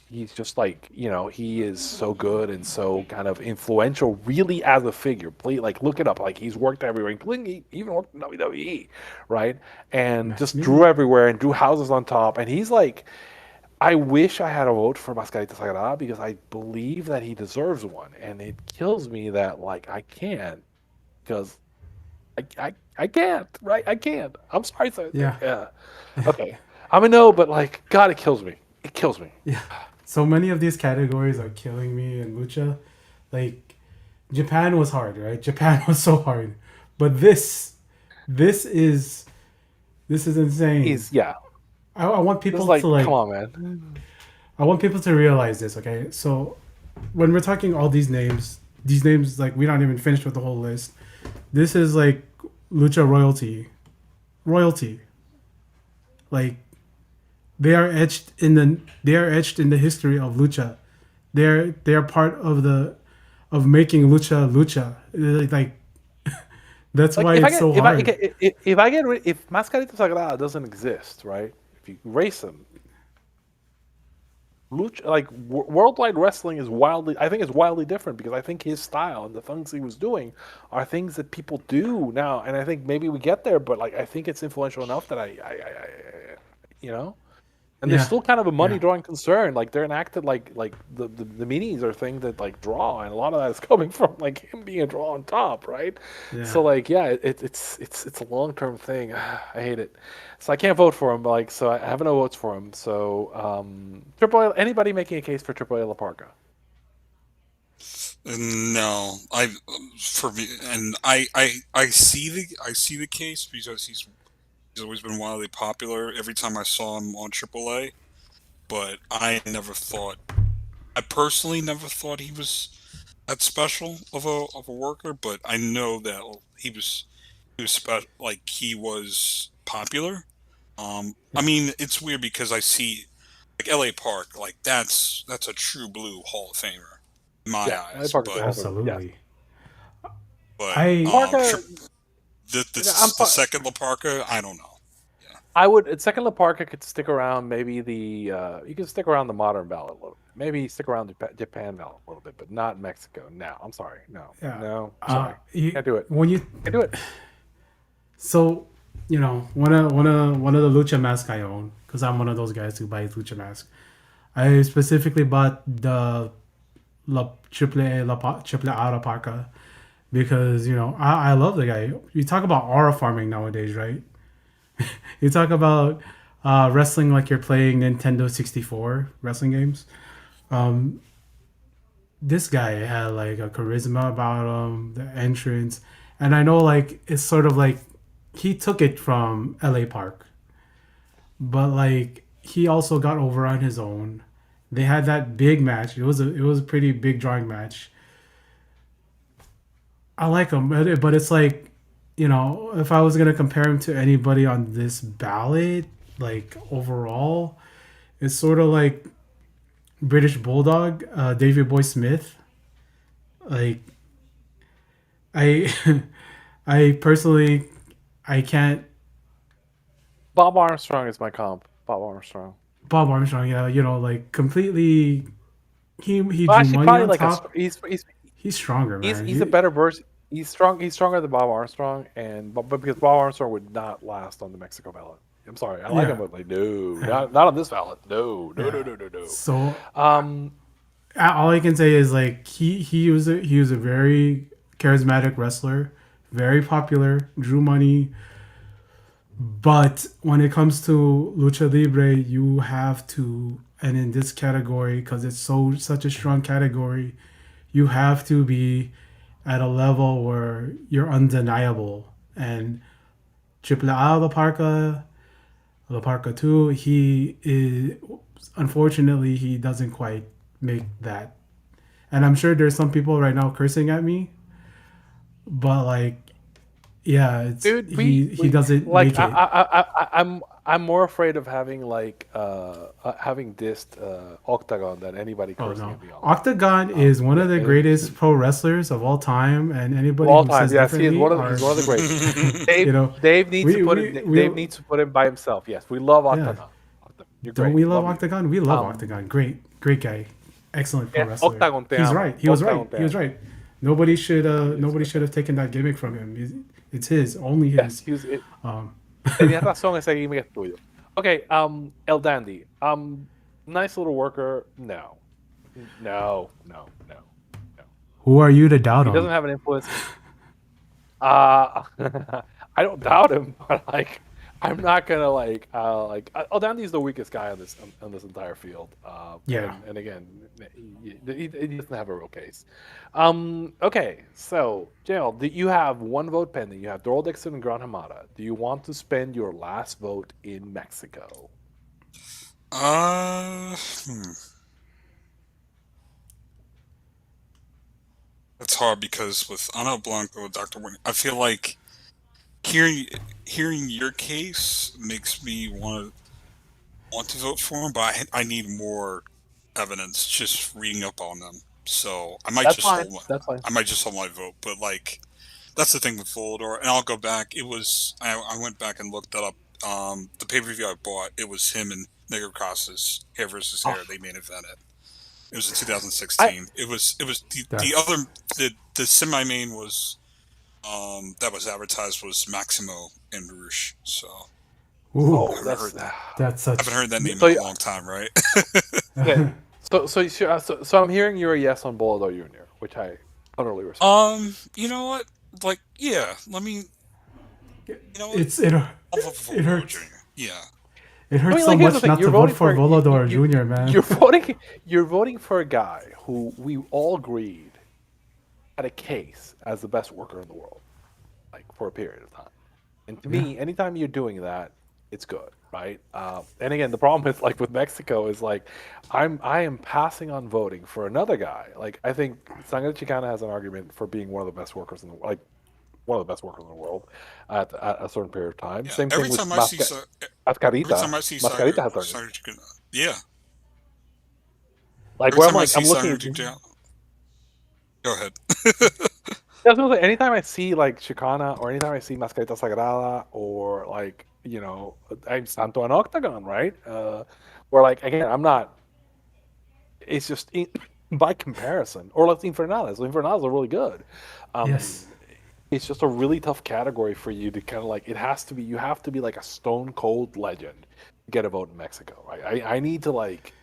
he is so good and so kind of influential, really as a figure. Please, look it up. He's worked everywhere, including he even worked in WWE, right? And just drew everywhere and drew houses on top. And he's I wish I had a vote for Mascarita Sagrada because I believe that he deserves one, and it kills me that I can't because I can't, right? I can't. I'm sorry, sir. Yeah. Okay. I'm a no, but God, it kills me. It kills me. Yeah. So many of these categories are killing me in lucha. Japan was hard, right? Japan was so hard, but this is insane. I want people to come on, man. I want people to realize this, okay? So when we're talking all these names we're not even finished with the whole list. This is lucha royalty. They are etched in the history of lucha. They are part of making lucha. That's why it's so hard. If Mascarita Sagrada doesn't exist, right? If you erase him, worldwide wrestling is wildly. I think it's wildly different because I think his style and the things he was doing are things that people do now, and I think maybe we get there, but like I think it's influential enough that you know. And there's Yeah, still kind of a money yeah, drawing concern. Like they're enacted like the minis are thing that like draw, and a lot of that is coming from like him being a draw on top, right? yeah. So like yeah, it's a long term thing. I hate it. So I can't vote for him. But, like so I have no votes for him. So Triple A, anybody making a case for Triple A La Parka? No, for me, and I see the case because he's always been wildly popular. Every time I saw him on AAA, but I personally never thought he was that special of a worker. But I know that he was like he was popular. I Yeah, mean, it's weird because I see like L.A. Park, like that's a true blue Hall of Famer in my Yeah, La eyes. Parka's a But Hall of Famer. Yes, absolutely. but I Parka. I'm the second La Parka, I don't know. Yeah. I would second La Parka could stick around. Maybe you could stick around the modern ballot a little bit. Maybe stick around the Japan ballot a little bit, but not Mexico. No, I'm sorry. No, yeah. no, I'm sorry. You, Can't do it. when you Can't do it. so one of the lucha masks I own, because I'm one of those guys who buys lucha mask. I specifically bought the Triple A Parka because I love the guy. You talk about aura farming nowadays, right? You talk about wrestling like you're playing Nintendo 64 wrestling games. This guy had like a charisma about him, the entrance, and I know like it's sort of like he took it from LA Park, but like he also got over on his own. They had that big match. It was a pretty big drawing match. I like him, but it's like, if I was gonna compare him to anybody on this ballot, like overall, it's sort of like British Bulldog, David Boy Smith. Like I, I personally, I can't. Bob Armstrong is my comp. Bob Armstrong. Bob Armstrong, yeah, like completely. He Well, drew actually, money probably on like top. he's He's stronger, man. he's a better version. He's strong. He's stronger than Bob Armstrong, but because Bob Armstrong would not last on the Mexico ballot. I'm sorry. I like him, Yeah, but like no, not on this ballot. No, no, no, yeah. no, no, no. So Um, all I can say is like he was a very charismatic wrestler, very popular, drew money. But when it comes to lucha libre, you have to, and in this category, because it's such a strong category, you have to be at a level where you're undeniable. And Triple A La Parca 2, he is, unfortunately, he doesn't quite make that. And I'm sure there's some people right now cursing at me, but like, yeah, it's dude, he we doesn't like make it. I'm more afraid of having having dissed Octagon than anybody Oh cursing no, at me on that. Octagon is one Yeah, of the greatest pro wrestlers of all time, and of anybody all who time. says Yes, differently he's are, one of the greatest. you know, Dave needs to we put we it. we Dave needs to put him by himself. Yes, we love yeah. Octagon. You're Don't great. we love Love you. Octagon? We love Um, Octagon. Great guy, excellent pro yeah, wrestler. Octagon te He's amo. right. He was right. Octagon te He was amo. right. Nobody should have taken that gimmick from him. It's his, only Yes, his. he was. Um, Tenías razón, ese gimmick es tuyo. Okay, El Dandy. Nice little worker. No, no, no, no, no. who are you to doubt He doesn't him? have an influence. Uh, I don't doubt him, but like, I'm not gonna El Dandy's the weakest guy on this entire field. Yeah. And again, he doesn't have a real case. Okay, so JL, you have one vote pending. You have Doral Dixon and Gran Hamada. Do you want to spend your last vote in Mexico? Uh, hmm. It's hard because with Ana Blanco, Dr. Wing, I feel like hearing hearing your case makes me want to vote for him, but I need more evidence just reading up on them. So That's fine. That's fine. I might just hold my vote. But like that's the thing with Volador, and I'll go back. I went back and looked that up. The pay per view I bought, it was him and Negro Casas hair versus hair. They main evented. It was in 2016. It was the That's other the semi main was that was advertised was Maximo and Rouge. So ooh, Oh, that's I haven't such. heard that name so. in a long time, right? Okay. So I'm hearing you're a yes on Bolador Jr., which I utterly respect. You know what? Like, yeah. Let me. You know what? It's it I'll vote for it Volador hurts. Jr. Yeah. It I hurts mean, so like, here's the much thing: not you're to vote voting for for Volador Jr., man. you're voting for a guy who we all agreed had a case as the best worker in the world, like for a period of time. And to me, anytime you're doing that, it's good, right? And again, the problem is like with Mexico is like I am passing on voting for another guy. Like I think Sangre Chicana has an argument for being one of the best workers in the like one of the best workers in the world at a certain period of time. Yeah. Same thing Every with time I see every Mascarita. time I see Mascarita has argument. Sanger Chicken, yeah. Like Every where I'm time I like see I'm looking Sanger at. Chicken, go ahead. That's what I'm saying. Anytime I see like Chicana or anytime I see Mascarita Sagrada or like I'm Santo and Octagon, right? Where like again I'm not. It's just by comparison, or let's Infernales. Infernales are really good. Um, Yes. it's just a really tough category for you to kind of like. It has to be. You have to be like a stone cold legend to get a vote in Mexico, right? I need to like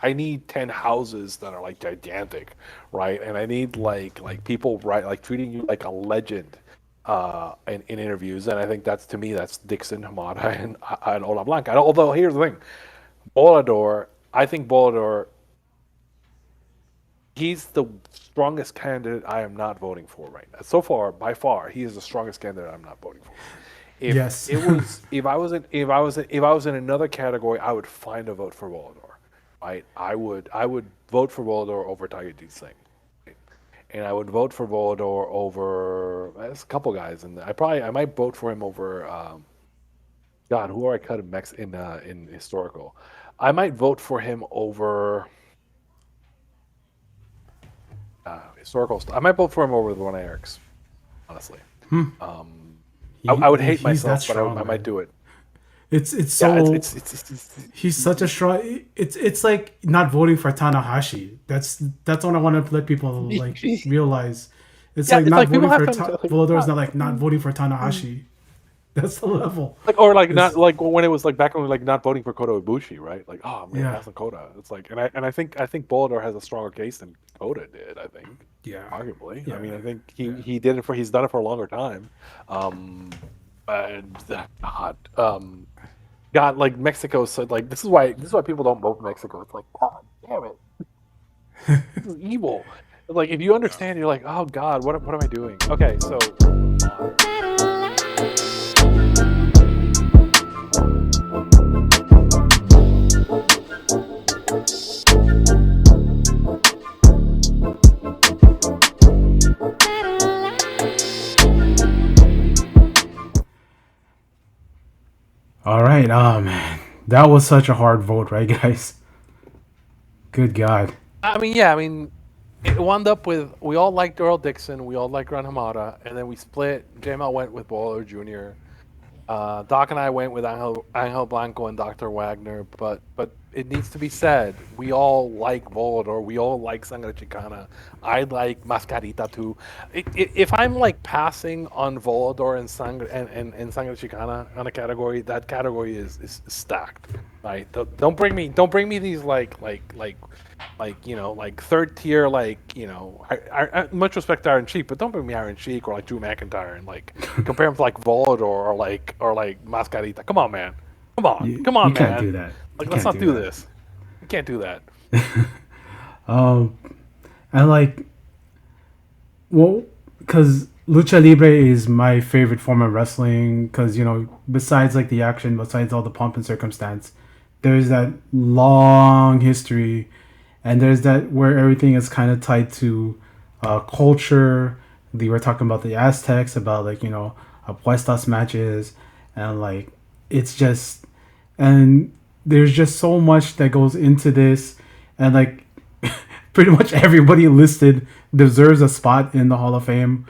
I need 10 houses that are like gigantic, right? And I need like people right like treating you like a legend. In interviews, and I think that's to me that's Dixon, Hamada, and Ola Blanca. Although here's the thing, Bolador, I think Bolador he's the strongest candidate I am not voting for right now. So far, by far, he is the strongest candidate I'm not voting for. If Yes. it was, if I was in another category, I would find a vote for Volador. Right? I would vote for Volador over Tiger D Singh. Right? And I would vote for Volador over there's a couple guys, and I might vote for him over God. Who are I cut in historical? I might vote for him over. Historical stuff. I might vote for him over the one Eric's, honestly. I would hate He's that myself, but strong, I might man. do it. It's Yeah, so it's he's such a strong. It's like not voting for Tanahashi. That's what I want to let people like realize. It's yeah. like It's not like people voting for have to like, Volador is not like not voting for Tanahashi. That's the level. or like It's not like when it was like back when we were like not voting for Kota Ibushi, right? Like oh I'm gonna yeah, pass on Kota. It's like and I think Bolador has a stronger case than Kota did. I think yeah, arguably. I yeah, mean I think yeah. he's done it for a longer time. And God, like Mexico said, like this is why people don't vote Mexico. It's like, God damn it, this is evil. Like if you understand, you're like, oh God, what am I doing? Okay, so All right. Oh man, that was such a hard vote, right, guys? Good God. I mean, it wound up with we all liked Earl Dixon, we all liked Ron Hamada, and then we split. JML went with Baller Jr. Doc and I went with Angel Blanco and Dr. Wagner, but it needs to be said, we all like Volador, we all like Sangre Chicana. I like Mascarita too. If I'm like passing on Volador and Sangre Chicana on a category, that category is stacked. Right? Don't bring me these like third tier I much respect Iron Sheik, but don't bring me Iron Sheik or like Drew McIntyre and like compare him to like Volador or like Mascarita. Come on, man. Come on, You can't man. do that. Like You let's can't not do that. this. We can't do that. And like, well, because lucha libre is my favorite form of wrestling. Because besides like the action, besides all the pomp and circumstance, there's that long history, and there's that where everything is kind of tied to culture. We were talking about the Aztecs, about like apuestas matches, and like it's just, and there's just so much that goes into this, and like pretty much everybody listed deserves a spot in the Hall of Fame.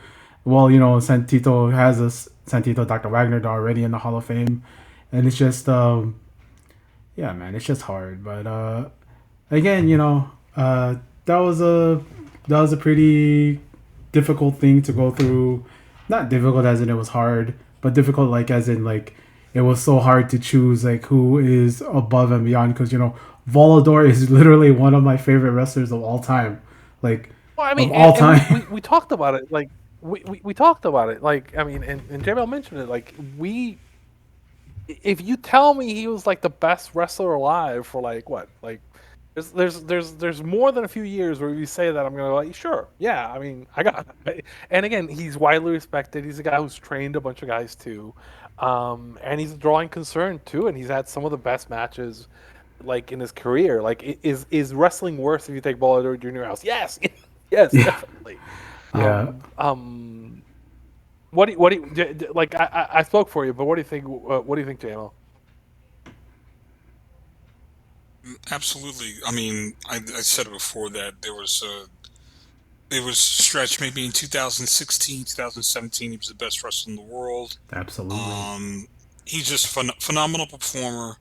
Well, Santito has Santito Dr. Wagner already in the Hall of Fame, and it's just yeah, man, it's just hard. But again, you know, that was a pretty difficult thing to go through. Not difficult as in it was hard, but difficult like as in like it was so hard to choose like who is above and beyond, because you know Volador is literally one of my favorite wrestlers of all time, like Well, I of mean, all and time. we talked about it. Like we talked about it. Like I mean, and JML mentioned it. Like if you tell me he was like the best wrestler alive for like what, like there's more than a few years where you say that I'm gonna like sure, yeah. I mean, I got, and again, he's widely respected. He's a guy who's trained a bunch of guys too, and he's a drawing concern too, and he's had some of the best matches like in his career. Like, is wrestling worse if you take Volador Jr. out? Yes, yes, Yeah, definitely. yeah. What do you like? I spoke for you, but what do you think? What do you think, JML? Absolutely. I mean, I said it before that there was a stretch maybe in 2016, 2017. He was the best wrestler in the world. Absolutely. He's just a phenomenal performer.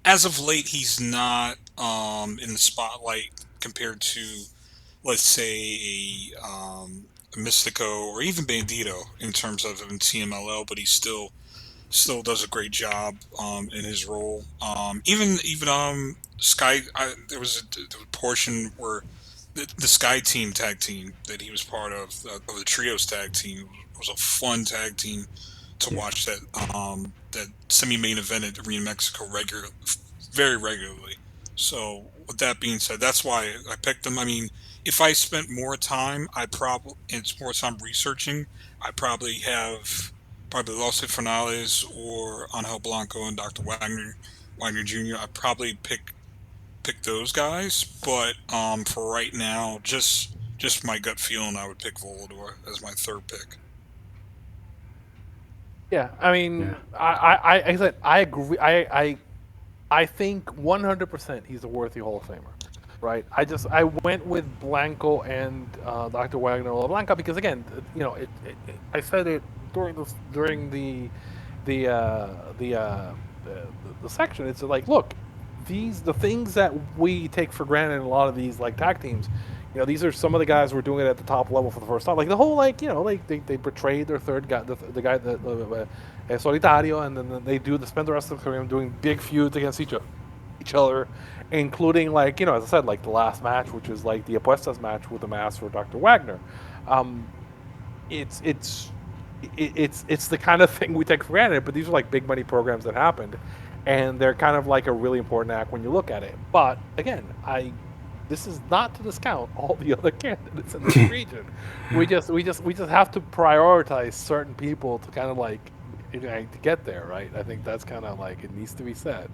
As of late, he's not in the spotlight compared to, let's say, a Mystico or even Bandito in terms of in CMLL, but he still does a great job in his role. Even Sky, there was a portion where the Sky Team tag team that he was part of the Trios tag team was a fun tag team to Yeah. watch that semi-main event at Arena Mexico very regularly. So with that being said, that's why I picked them. I mean, if I spent more time, I probably it's more time researching. I probably Los Infernales or Angel Blanco and Dr. Wagner Jr. I'd probably pick those guys. But for right now, just my gut feeling, I would pick Volador as my third pick. Yeah, I Yeah. mean, like I said, I agree. I think 100% he's a worthy Hall of Famer, right? I went with Blanco and Dr. Wagner or Blanca because again, you know, I said it during the uh, the, uh, the the section. It's like, look, the things that we take for granted in a lot of these like tag teams. You know, these are some of the guys who are doing it at the top level for the first time. Like the whole, like, you know, like they betrayed their third guy, the guy, Solitario, and then they spend the rest of the career doing big feuds against each other, including, like, you know, as I said, like the last match, which is like the Apuestas match with the mask for Dr. Wagner. Um, it's it's it's the kind of thing we take for granted, but these are like big money programs that happened, and they're kind of like a really important act when you look at it. But again, this is not to discount all the other candidates in this region. We just have to prioritize certain people to kind of like, you know, to get there, right? I think that's kind of like it needs to be said.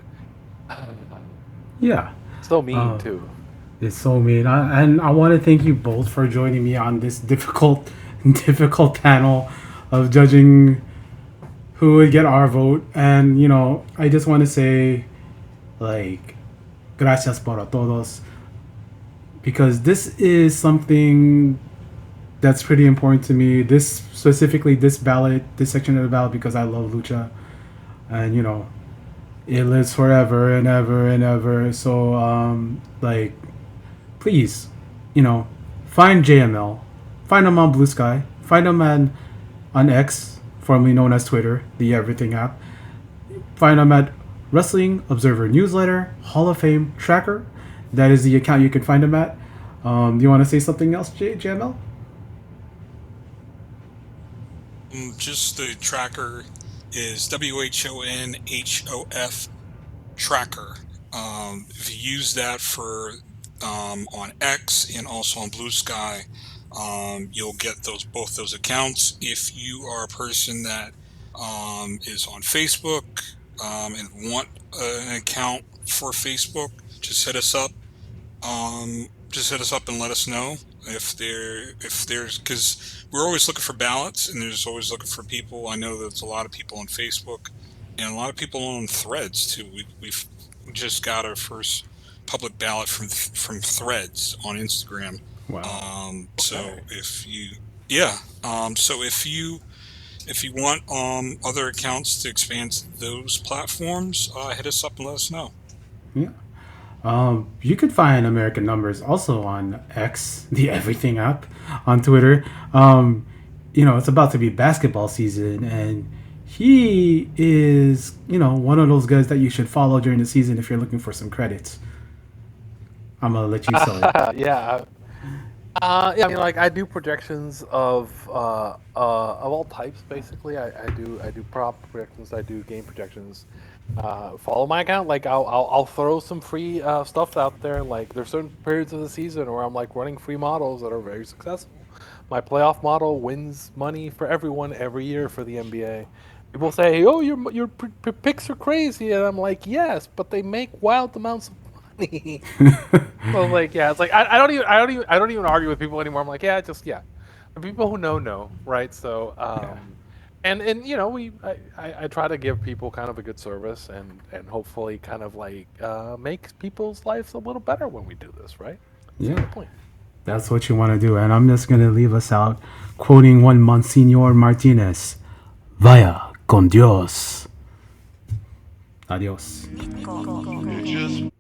Yeah. So mean Uh, too. it's so mean. And I want to thank you both for joining me on this difficult, difficult panel of judging who would get our vote. And, you know, I just want to say, like, gracias por todos, because this is something that's pretty important to me. This specifically, this ballot, this section of the ballot, because I love lucha, and you know, it lives forever and ever and ever. So, like, please, you know, find JML, find him on Blue Sky, find him on X, formerly known as Twitter, the Everything app. Find him at Wrestling Observer Newsletter Hall of Fame Tracker. That is the account you can find him at. Do you want to say something else, JML? Just the tracker is WHONHOF tracker. If you use that for on X and also on Blue Sky, you'll get both those accounts. If you are a person that is on Facebook and want an account for Facebook, just hit us up. Just hit us up and let us know if there's, because we're always looking for ballots and there's always looking for people. I know there's a lot of people on Facebook and a lot of people on Threads too. We've just got our first public ballot from Threads on Instagram. Wow. So Okay. if you yeah, so if you if you want other accounts to expand to those platforms, hit us up and let us know. Yeah. You could find American Numbers also on X, the Everything app, on Twitter. It's about to be basketball season, and he is, one of those guys that you should follow during the season if you're looking for some credits. I'm gonna let you sell it. Yeah. Yeah, I mean, like I do projections of all types. Basically, I do prop projections. I do game projections. Follow my account. Like I'll throw some free stuff out there. Like there's certain periods of the season where I'm like running free models that are very successful. My playoff model wins money for everyone every year for the NBA. People say, "Oh, your picks are crazy," and I'm like, "Yes, but they make wild amounts of money." So like, yeah, it's like I don't even argue with people anymore. I'm like, yeah, the people who know, right? So and I try to give people kind of a good service and hopefully kind of like make people's lives a little better when we do this, right? That's Yeah. the point. That's what you want to do. And I'm just going to leave us out quoting one Monsignor Martinez. Vaya con Dios. Adios. It just